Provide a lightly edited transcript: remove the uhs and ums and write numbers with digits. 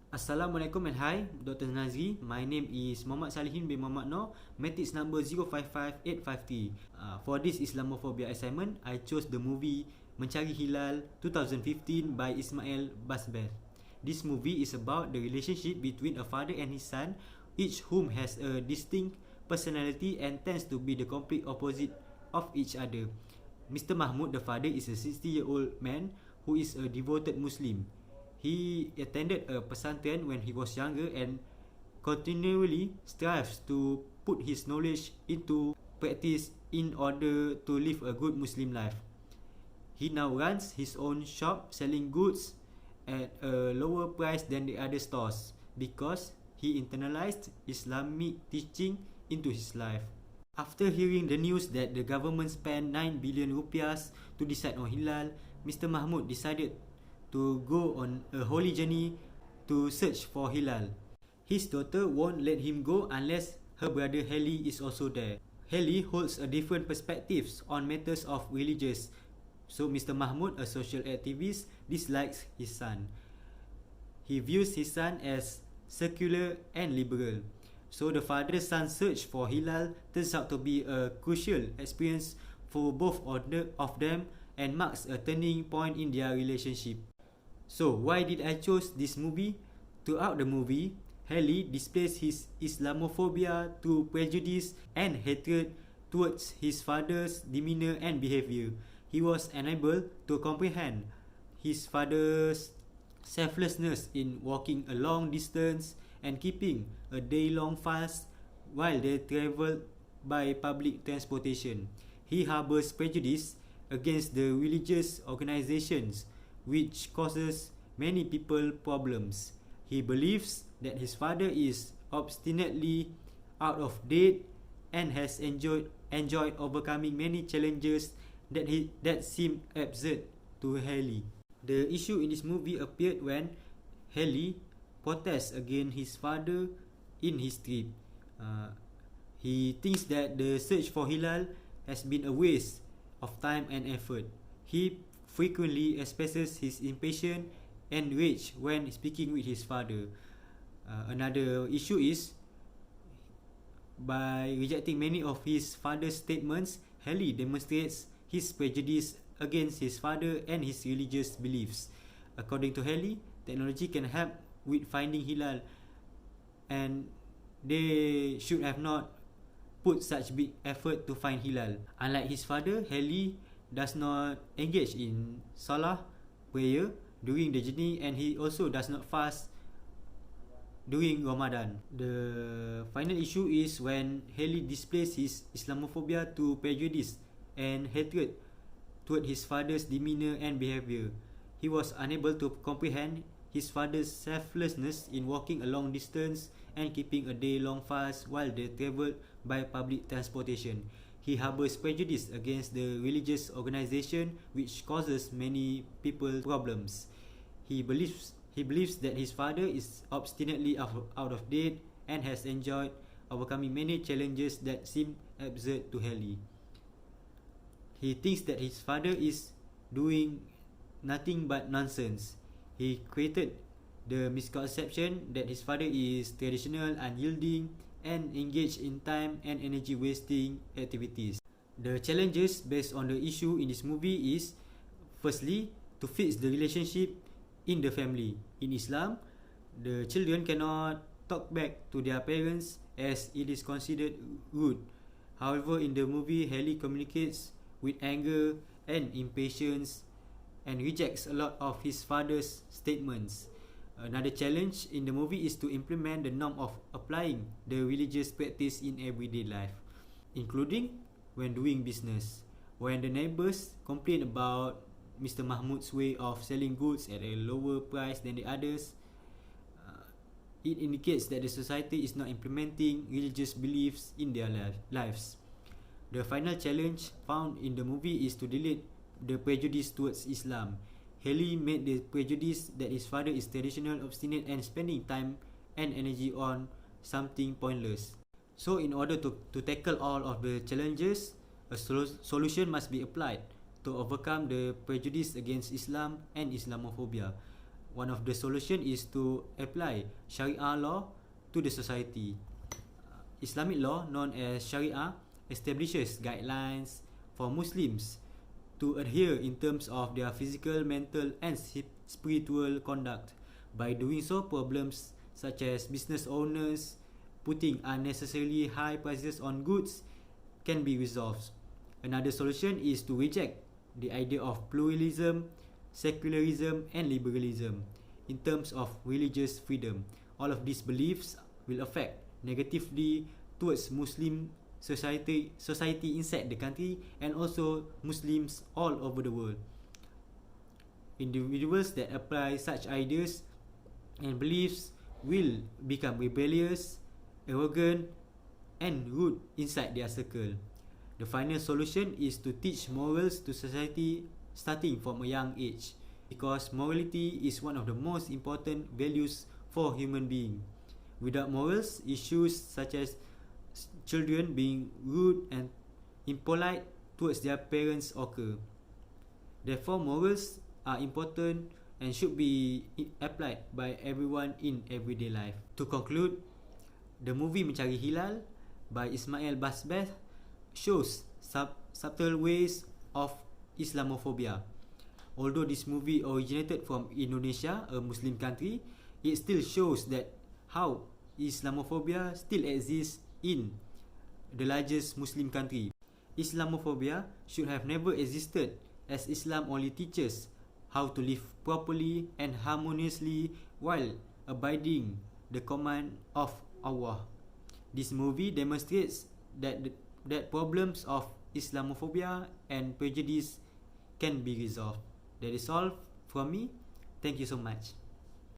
Assalamualaikum and hi, Dr. Nazri. My name is Muhammad Salihin bin Muhammad Noor, matrix number 055853. For this Islamophobia assignment, I chose the movie Mencari Hilal 2015 by Ismail Basbeth. This movie is about the relationship between a father and his son, each whom has a distinct personality and tends to be the complete opposite of each other. Mr. Mahmud, the father, is a 60-year-old man who is a devoted Muslim. He attended a pesantren when he was younger and continually strives to put his knowledge into practice in order to live a good Muslim life. He now runs his own shop selling goods at a lower price than the other stores because he internalized Islamic teaching into his life. After hearing the news that the government spent 9 billion rupiahs to decide on Hilal, Mr. Mahmud decided to go on a holy journey to search for Hilal. His daughter won't let him go unless her brother Heli is also there. Heli holds a different perspectives on matters of religious, so Mr. Mahmud, a social activist, dislikes his son. He views his son as secular and liberal. So the father-son search for Hilal turns out to be a crucial experience for both of them and marks a turning point in their relationship. So why did I choose this movie? Throughout the movie, Heli displays his Islamophobia through prejudice and hatred towards his father's demeanor and behavior. He was unable to comprehend his father's selflessness in walking a long distance and keeping a day-long fast while they traveled by public transportation. He harbors prejudice against the religious organizations, which causes many people problems. He believes that his father is obstinately out of date and has enjoyed overcoming many challenges that seem absurd to Heli. The issue in this movie appeared when Heli protests against his father in his trip. He thinks that the search for Hilal has been a waste of time and effort. He frequently expresses his impatience and rage when speaking with his father. Another issue is, by rejecting many of his father's statements, Heli demonstrates his prejudice against his father and his religious beliefs. According to Heli, technology can help with finding Hilal, and they should have not put such big effort to find Hilal. Unlike his father, Heli does not engage in salah prayer during the journey, and he also does not fast during Ramadan. The final issue is when Heli displays his Islamophobia to prejudice and hatred toward his father's demeanor and behavior. He was unable to comprehend his father's selflessness in walking a long distance and keeping a day-long fast while they traveled by public transportation. He harbors prejudice against the religious organization, which causes many people problems. He believes that his father is obstinately out of date and has enjoyed overcoming many challenges that seem absurd to Heli. He thinks that his father is doing nothing but nonsense. He created the misconception that his father is traditional, unyielding, and engaged in time and energy wasting activities. The challenges based on the issue in this movie is, firstly, to fix the relationship in the family. In Islam, the children cannot talk back to their parents as it is considered rude. However, in the movie, Heli communicates with anger and impatience and rejects a lot of his father's statements. Another challenge in the movie is to implement the norm of applying the religious practice in everyday life, including when doing business. When the neighbors complain about Mr. Mahmud's way of selling goods at a lower price than the others, it indicates that the society is not implementing religious beliefs in their lives. The final challenge found in the movie is to delete the prejudice towards Islam. Heli made the prejudice that his father is traditional, obstinate, and spending time and energy on something pointless. So in order to tackle all of the challenges, a solution must be applied to overcome the prejudice against Islam and Islamophobia. One of the solution is to apply Sharia law to the society. Islamic law, known as Sharia, establishes guidelines for Muslims to adhere in terms of their physical, mental, and spiritual conduct. By doing so, problems such as business owners putting unnecessarily high prices on goods can be resolved. Another solution is to reject the idea of pluralism, secularism, and liberalism in terms of religious freedom. All of these beliefs will affect negatively towards Muslim society inside the country and also Muslims all over the world. Individuals that apply such ideas and beliefs will become rebellious, arrogant, and rude inside their circle. The final solution is to teach morals to society starting from a young age, because morality is one of the most important values for human being. Without morals, issues such as children being rude and impolite towards their parents occur. Therefore, morals are important and should be applied by everyone in everyday life. To conclude, the movie Mencari Hilal by Ismail Basbeth shows subtle ways of Islamophobia. Although this movie originated from Indonesia, a Muslim country, it still shows that how Islamophobia still exists in the largest Muslim country. Islamophobia should have never existed, as Islam only teaches how to live properly and harmoniously while abiding the command of Allah. This movie demonstrates that problems of Islamophobia and prejudice can be resolved. That is all from me. Thank you so much.